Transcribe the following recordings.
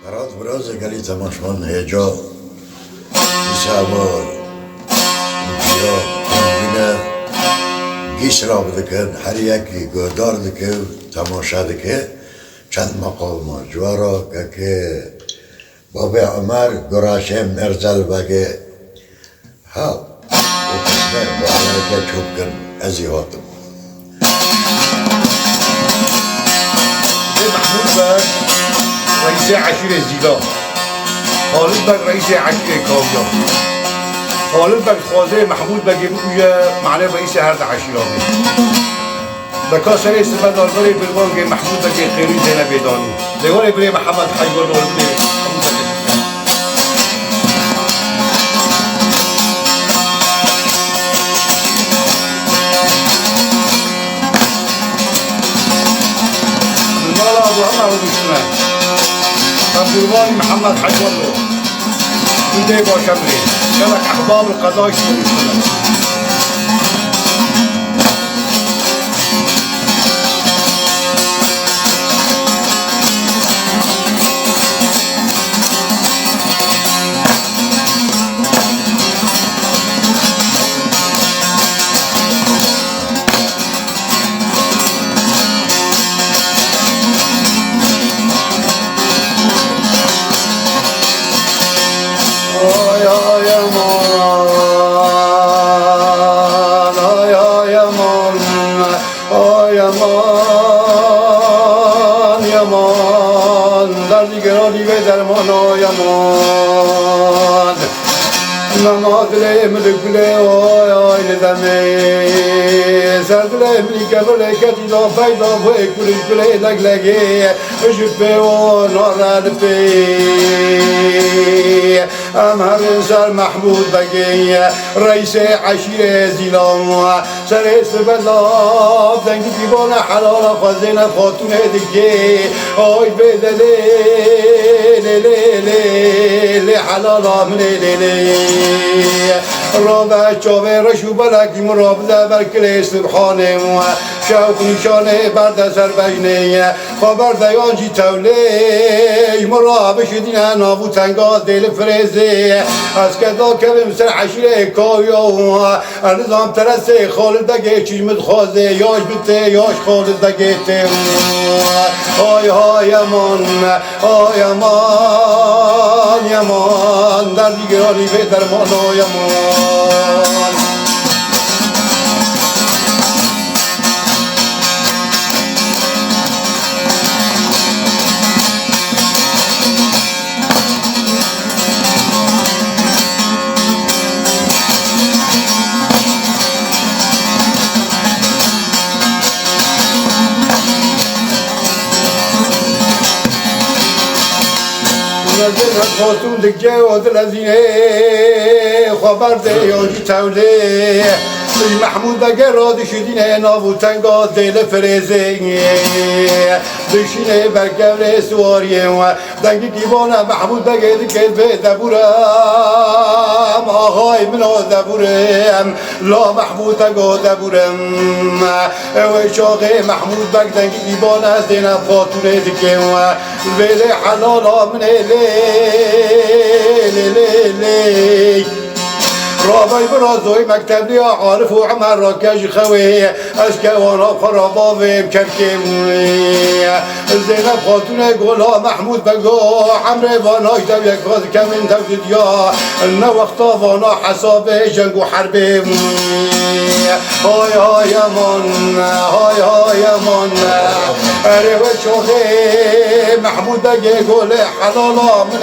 هرات براز گلی تماشمان هجا سوار یا تنبینه گیس را بدکن هر یکی گودار دکه تماشا دکه چند مقام جوارا که بابا عمر گراشم ارزل بگه ها و قسمه و علاقه چوب کن ازیواتم محمود بك رئيس عشيرة زيلا خالد بك رئيس عشيرة كاويا خالد بك خوازه محمود بك يبقى معناه رئيس هرد عشيرة بكاسر استفاد الغالي بالغالي محمود بك خيري زينا بيداني لغالي بري محمد حيوان والبري أبو بسمة عبدالوالي محمد حيوان له بده باشمري شبك أحباب القضاء شمري نمازله ملکله آی آی نزمی سردله ملیکله کتی دا پیدا بوی کلی کلی لگ لگه جبه و نارد پی ام هر سر محمود بگی رئیس عشیر زیلان سر استبلا زنگی دیوان حلال خوزین خاتون دیگه آی بدلی لی لی لی لی حلال من لی لی رابع چاوه رشو بلکی مرابده برکل سبحانه شوق نشانه برد سر بجنه خبر دیانجی توله مرابه شدینه نابو تنگا دل فرزه از کدا کبیم سر عشیره کاویا نظام ترسه خالدگه چیمت خوازه یاش بته یاش خالدگه تیم آی های امان آی امان یمان در دیگرانی به درمان آی امان خاتون دکه و دلزینه خبر دیانجی توله محمود بگه راده شدینه نابو تنگا دل فرزه بشینه برگوله سواریه و دنگی دیوانه محمود بگه دکه به دبورم آقای منا دبورم لا محمود بگه دبورم و شاقه محمود بگه دنگی دیوانه زینب خاتونه دکه و ویله حلالا من لی رابعی برازوی مکتب لیا عارف و عمر را کج خوی از کوانا خراباویم کرکیم زینب خاتون گولا محمود بگو عمر واناش دو یک باز کمین دو دیا نه وقتا وانا حساب جنگ و حربیم های های امان های های امان اره و چوخه محمود بگه گوله حلالا من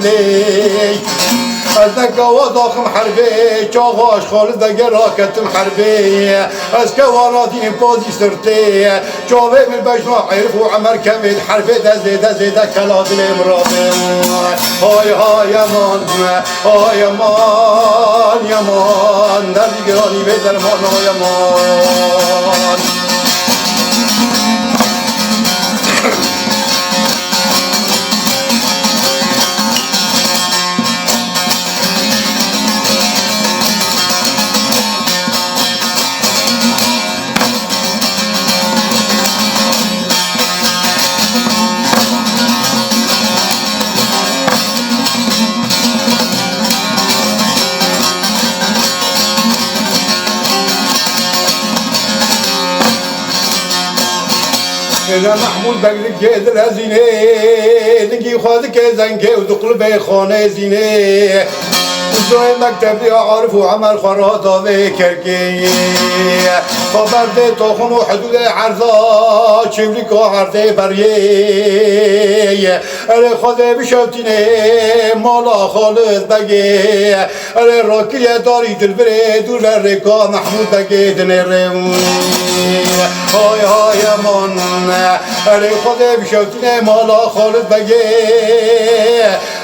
لی از نگاه داخم حربی چاغاش خالد دگر راکتم حربی از کواراتین بازی سرتی چاوه من بجنا عرف و عمر کمید حربی دزده کلا دل امرابی های های امان های امان یمان در دیگرانی به درمان های امان انا محمود بگری گید لزینه نگی خواهد که زنگه و دقل به خانه زینه زوی مکتب یا عارف و عمل خراطا و کرکی خبرده تاخم و حدود عرضا چوری که عرضه بریه اره خواهده بشوتینه مالا خالد بگه اره راکیه داری دل بره دور رکا محمود بگه دنره های های من اره خواهده بشوتینه مالا خالد بگه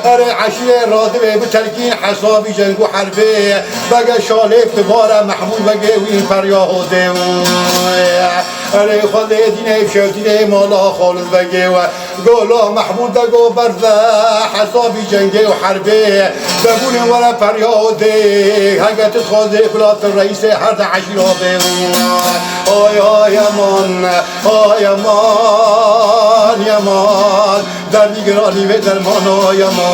اره عشیر راده به تلکین حسابی جنگ و حربه بگه شالف دوباره محمود بگه و این فریاده اره خود دینه بشوتینه مالا خالد بگه و گولا محمود بگو برده حسابی جنگ و حربه بگونه ولا فریاده هنگت خوازه بلات رئیس هر عشیرابه آی آی امان آی امان یمان در دیگرانی و درمان آی امان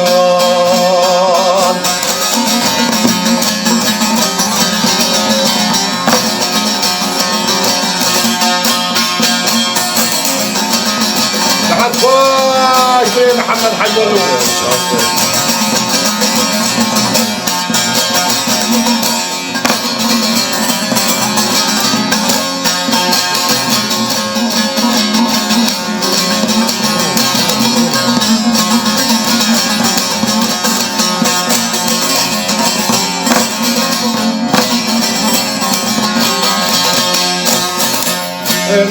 لحد خواهش بيه محمد حجر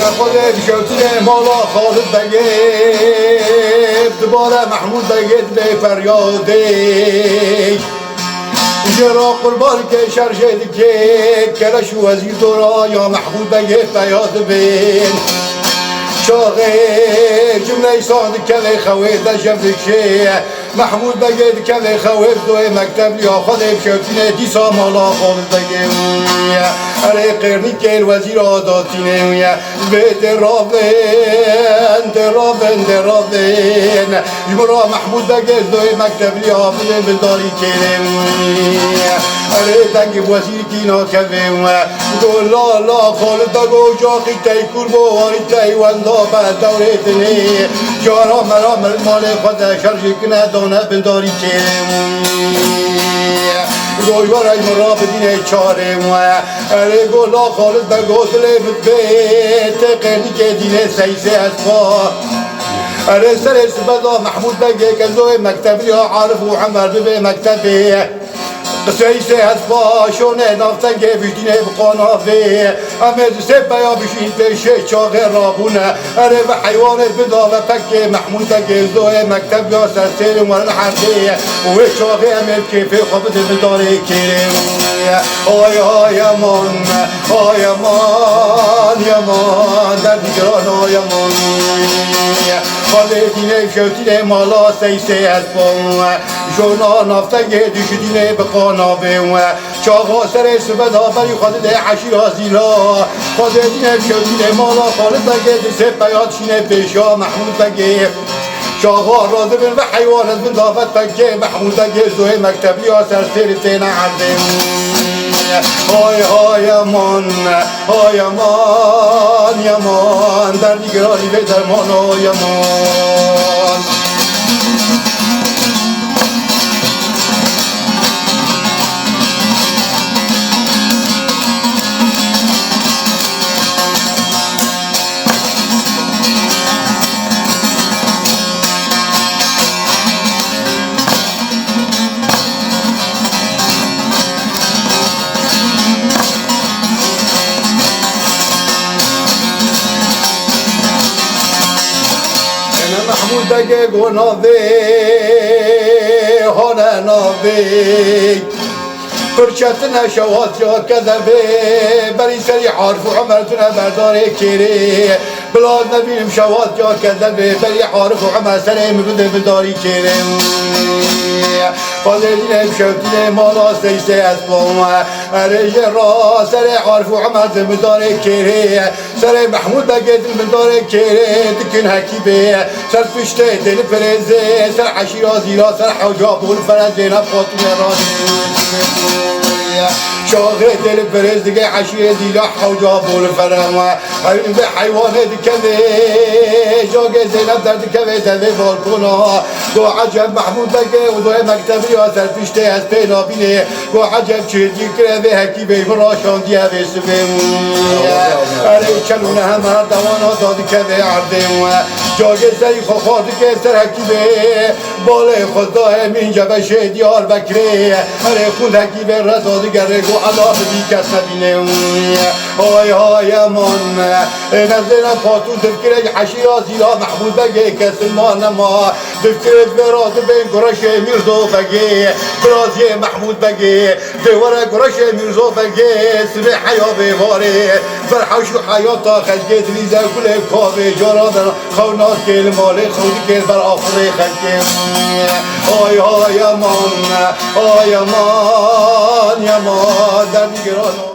نخوده بشوتینه مالا خالد بگید دوباره محمود بگید به فریاده جرا قربان که شرشد که کلش وزیر دورا یا محمود بگید بیاد بین شاغل جمله ساند كذا خويت جنب شيء محمود بقيت كذا خويت دوي مكتب لي خذ بشوتنا دي سامالا خالد بقيت علي قرني كان وزير عاداتنا بيت الرافن درافن جمرا محمود بقيت دوي مكتب لي حافظ بداري كلام علي دنگ وزير كينا كذا قول لا خالد بقو جاقي تيكور بواري تيوان بعد دورتنی جارا مرا مال خود شرجی کنه دانه بنداری که گویوار ای مرا بدین چاره اره گولا خالد بگوزل بیت قرنی که دینه سیسه از پا اره سر سبدا محمود بگه که زوی مکتبی ها عارف و عمر به مکتبی قصيسة هسبا شونه نافتنگه بشتینه بقانافه امد سبا یا بشین پیشه چاقه رابونه اره و حیوانت بدا و پک محمود تگه زوه مکتب یا سرسیل ورن حرده و چاقه امد کیفه خوابت بداره کرم آی آی امان آی امان یمان در دیگران آی امان خاله دینه شوتینه مالا سیسه هسبا شونا نافتنگه دشتینه بقانافه چاقا سر سبدا بری خواهد ده عشیر آزیلا خواهد دینه شدینه مالا خالد بگه دسه بیاد شینه پیشا محمود بگه چاقا راده بین و حیوانت بین دافت بگه محمود بگه زوه مکتبی ها سرسیر تینه عرده های های امان های امان یمان در دیگرانی به درمان های امان محمود بگه گناوه هانه ناوه فرشت نشوات جا کذبه بری سری حرف و عمرتونه برداره کره بلاد نبینم شوات جا کذبه بری حرف و عمر سرم بده بداری کره فاضلینه بشوتینه مالا سیسته از بام رجه را سر حرف و عمر بداره کره سر محمود بگه بداره کره دکن حکیبه سر پشته دل فرزه سر عشیرا زیرا سر حجاب و الفرز زینب خاطون راضی شاغل دل برز دیگه عشیه دیلا حوجا بول فرما حبیب حیوان دیگه جاگه زینب در دیگه تده بالکونا گو عجب محمود بگه و دوی مکتبی آسر پیشته از پینا بینه گو عجب چه دیگه به حکی به مراشان دیه بسبه اره چلونه همه دوانا دادی که به عرده جاگه سری خواد که سر حکی به بال خود دائم اینجا بشه دیار بکره اره خود حکی به رزادی گره گو علا بی کس نبینه های های امان نزدینا پاتون تفکره حشیرا زیلا محمود بگه کسی ما نما تفکرت براد بین گرش میرزو بگه برازی محمود بگه دواره گرش میرزو بگه سبه حیا بواره فرحش و حیاتا خلقه دلیزه کل کابه جارا در خونات کل مال خودی کل بر آخره خلقه آی آی امان آی امان یمان در دیگران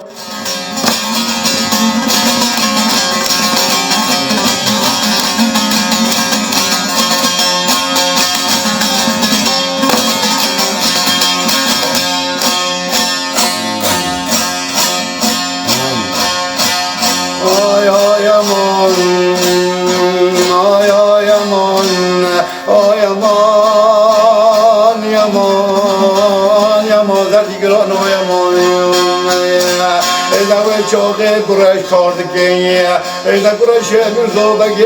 چاقه گرش کاردگی اینا گرش میرزو بگی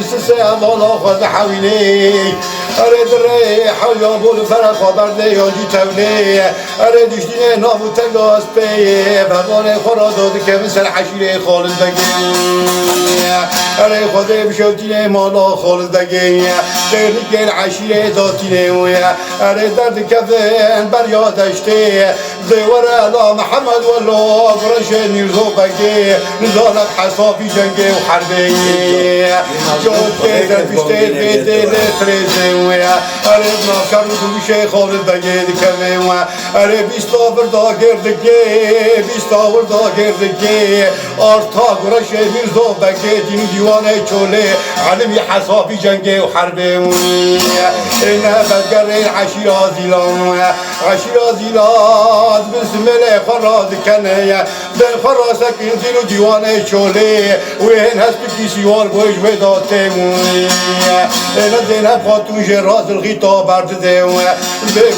دست سه بالا خود حویلی اره دره حالا بول فرق خبرده یا جی تولی اره دشتینه نامو تگاز پیه ببانه خورا داده که مثل حشیره خالد بگی اره خوده بشوتینه مالا خالد بگی خیلی گل عشیره داتینه اره درد کفن بر یادشته زیور الا محمد والله گرش میرزو بگی نزالت حسابی جنگه و حربه جوته در پیشته بیده لفرزه اره ناکر رو میشه خالد بگه دکمه اره بیستا وردا گردگه بیستا وردا گردگه آرتا گرش میرزو بگه دین دیوانه چوله علمی حسابی جنگه و حربه اینه بدگر عشیر آزیلان عشیر آزیلان بسم الله خراد کنه دل خرا سکین دین و دیوانه چوله و این هست بکی سیوار گوش بداته اینه زینب خاتون راز الغیطا برده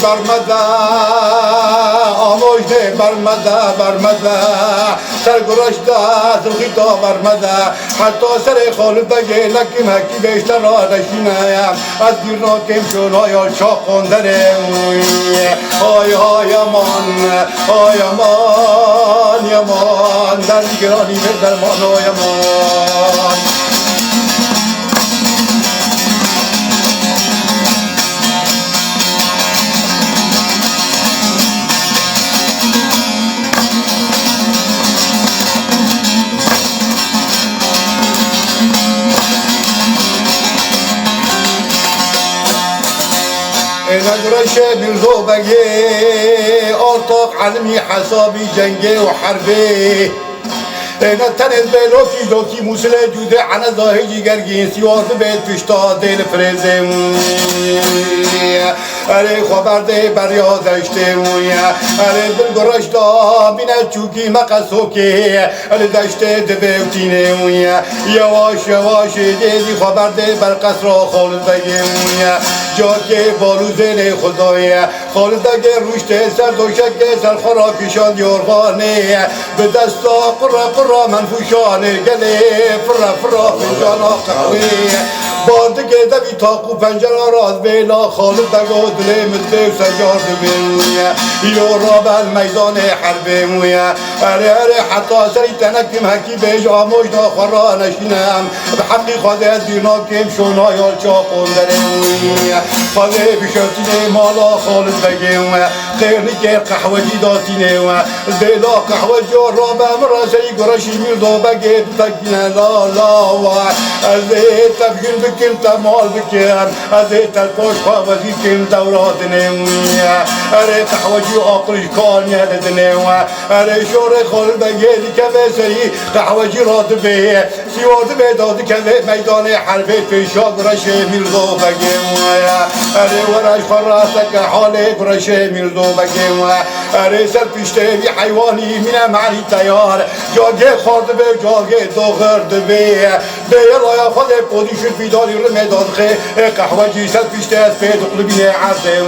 برمده آموشده برمده سرگرشده از الغیطا برمده حتی سر خالد بگه لکیم حکی بیشتر را نشینه از دیرنا کم شون یا چاق خوندنه های های امان های امان یمان در دیگرانی بردرمان های امان نگرش میرزو بگه آرتاق علمی حسابی جنگه و حربه نتن البلوکی دوکی موسله جوده عنا ظاهری گرگین سیوار بیت پشتا دل فرزه اره خبرده بریا داشته اره دل گرش دا بینه چوکی مقصو که اره داشته دویوتینه یواش یواش دیدی خبرده بر قصر خالد بگه جا که بالوزه خدای خالد بگه روشته سر دوشک سر خرا کشان یورغانه به دستا قرا منفوشانه گله فرا فنجانا قهوه باردگه دوی تاقو پنجره راز بیلا خالد بگه دل مده و سجار دویه یورا بل میدان حربه مویه اره حتی سری تنکیم حکی بیش آموش ناخورا نشینم به حقی خواده دیرنا کم شونا یا چا قندره مویه خواده بشتینه مالا خالد بگه خیلی که قهوه جی داتینه بیلا قهوه جا را به مراسلی گرشی میردو بگه تکنه لا از تبگین بکن تمال بکن از تلپاش خوابزی کن دورات نمویه اره قهوه جی آقلش کانیه دنه اره شور خالد بگه دیگه بسری قهوه جی راد به سیواد بیداد که میدان حرب پیشاد برش میرزا بگیم اره ورش خراست که حال برش میرزا بگیم اره سر پیشته بی حیوانی مینه معنی تیار جاگه خورده به جاگه داغرده به لایه خود پودی شد بیداری رو میداد خی قهوه جیست پیشته از پید قلبینه عرده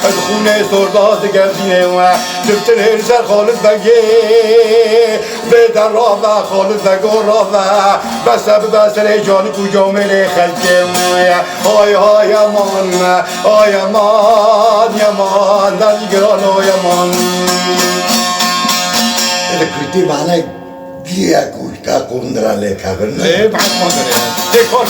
از خونه سرداد گردینه دفتر سر خالد بگه به در را و خالد بگو را و بسر جان کجا میره خلقم آی های امان آی امان یمان در دیگران آی امان کتی معنی گیه کوشکا کندرانه خبر نه بعد ما داره کار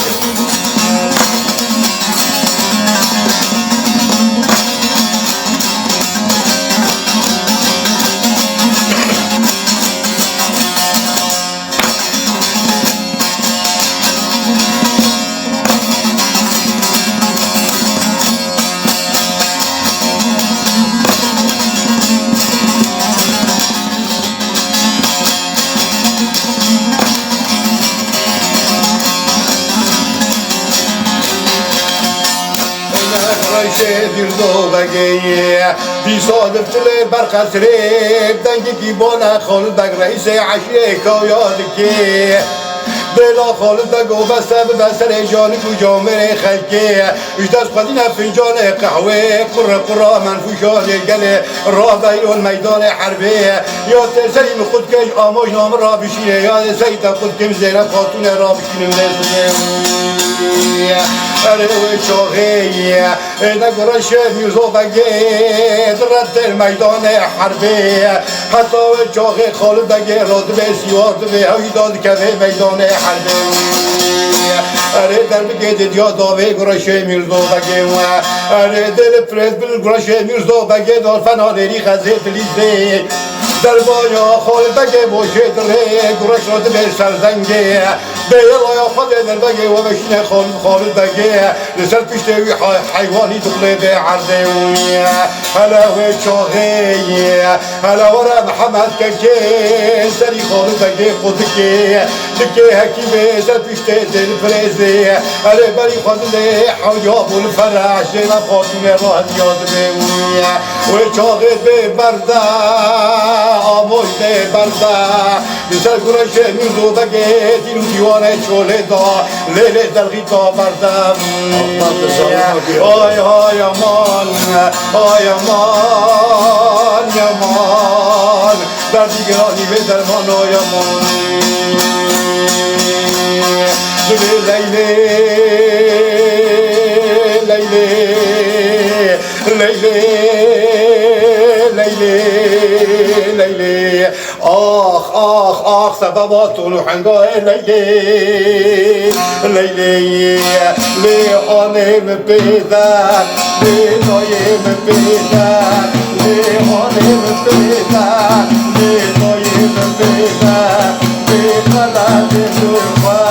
دیردو بگی بی صادف تلی برقص ریب دنگی کی بالا خالد بگ رئیس عشیه کایاد کی بلا خالد بگو بسر جانی کجا میره خلکی اجداز قدین فنجان قهوه قرا منفوشان گل راه بیرون میدان حربه یا ترسلیم خود کش آماج نام را بشینه یا سیتا خود کم زینب خاتون را بشینه اره و چاقی نگرش میرزا بگه رد میدان حربه حتی و چاقی خالد بگه راد به سیواد به هایی داد که میدان حربه اره در بگه دیا داوه گرش میرزا بگه اره دل پرد بل گرش میرزا بگه دار فنانری خزه دلیزه در بایا خالد بگه باشه دره گرش راد به سرزنگه به لایه خود در بگه و بشینه خالد بگه لسر پیشته حیوانی دخله به عرضه هلا و چاقی هلا ورا محمد که سری خالد بگه خود که دکه حکیمه سر پیشته دل فرزه هلا بری خود حجاب الفرح زینب خاتون راه یاد به و چاقی به برده آموش به برده لسر گرش میرزو بگه دینو دیوانه چوله دا لیله دلغی تا بردم آی های امان آی امان یمان در دیگرانی به درمان آی امان لیله لیله لیله لیله لیله آخ آخ آخ سبباتون و حنگاه لیله لیله لیانم پیدا لیانم پیدا لیانم پیدا لیانم پیدا لیقلب نخوا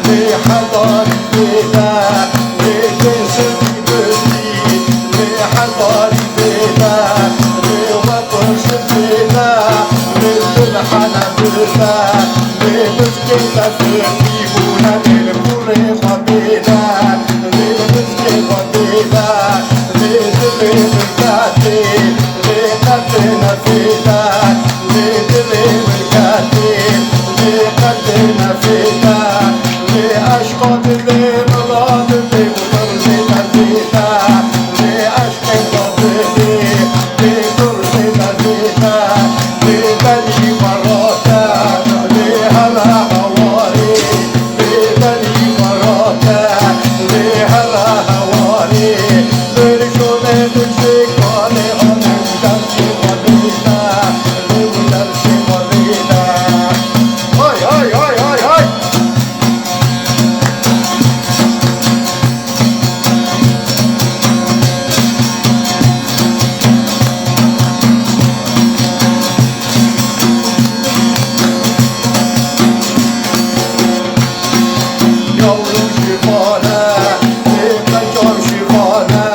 لیحضار پیدا لیجنسل بردی لیحضار پیدا لیوطرش پیدا لیلحنا پیدا لیمسکتا فیبونا لیلپور خبیدا لیمسکی خبیدا لیدلیمکاتی لیقتنا پیدا لیدلیمکاتی لیقتنا پیدا لیاشقات لیمراد لیمرد لیمرد لیاشقات لیمرد لیبنی مراتا لیهلا هواری لیبنی مراتا لیهلا هواری لیشونه دشکانه آنم درشی مالینا لیم درشی مالینا های های های های های yavrum şifane, mekam şifane,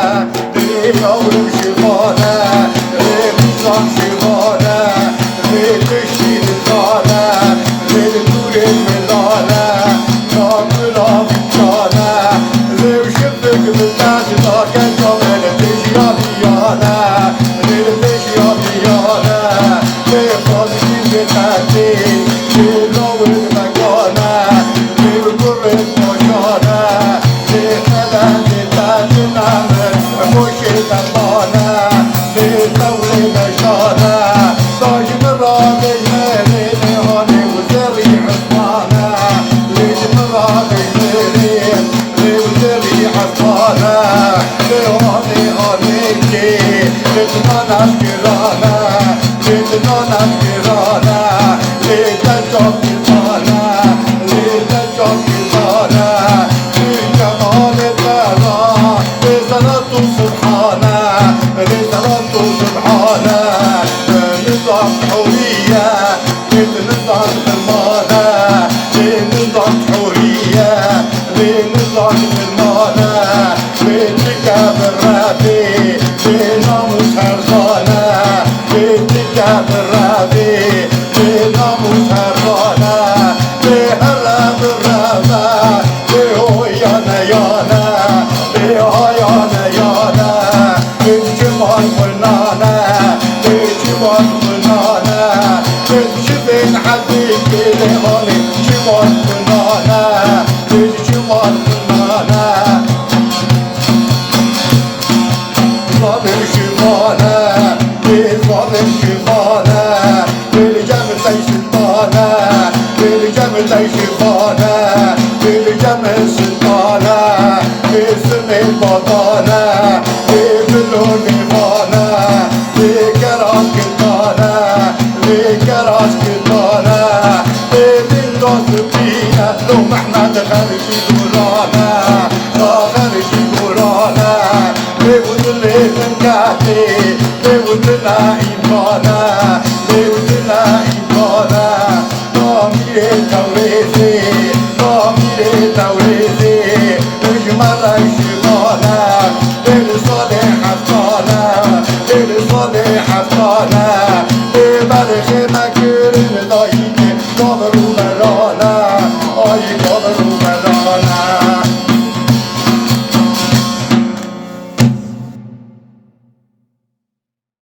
yavrum şifane, mizan şifane, düştüğün zane, durum zane, لهاني آنيكي لتنانا كرانا لتنانا كرانا لتنجم كرانا لتنجم كرانا لجمال الدارا لصلاة سبحانه لصلاة سبحانه نظام حرية لنظام المانا لنظام حرية لنظام المانا للكتاب الرابي لناموس هرغانا للكتاب الرابي لناموس هرغانا لهرب الرابا لهويانا يانا لهويانا يانا للجمال والنانا للجمال والنانا للجبين حبيبي لهاني جمال والنانا للجمال والنانا ظالم شمانا لظالم شمانا للجمل زي سلطانا للجمل زي شفانا للجمل سلطانا لاسم البطانة لبلون نيفانا لكراس كتانا لكراس كتانا لبلون سبينا لو محمد خارجي قرانا خارجي قرانا لودنا نكاتي لودنا إيمانا لودنا إيمانا ضمير توريثي ضمير توريثي نجمل شمانا للصالح حفانا للصالح حفانا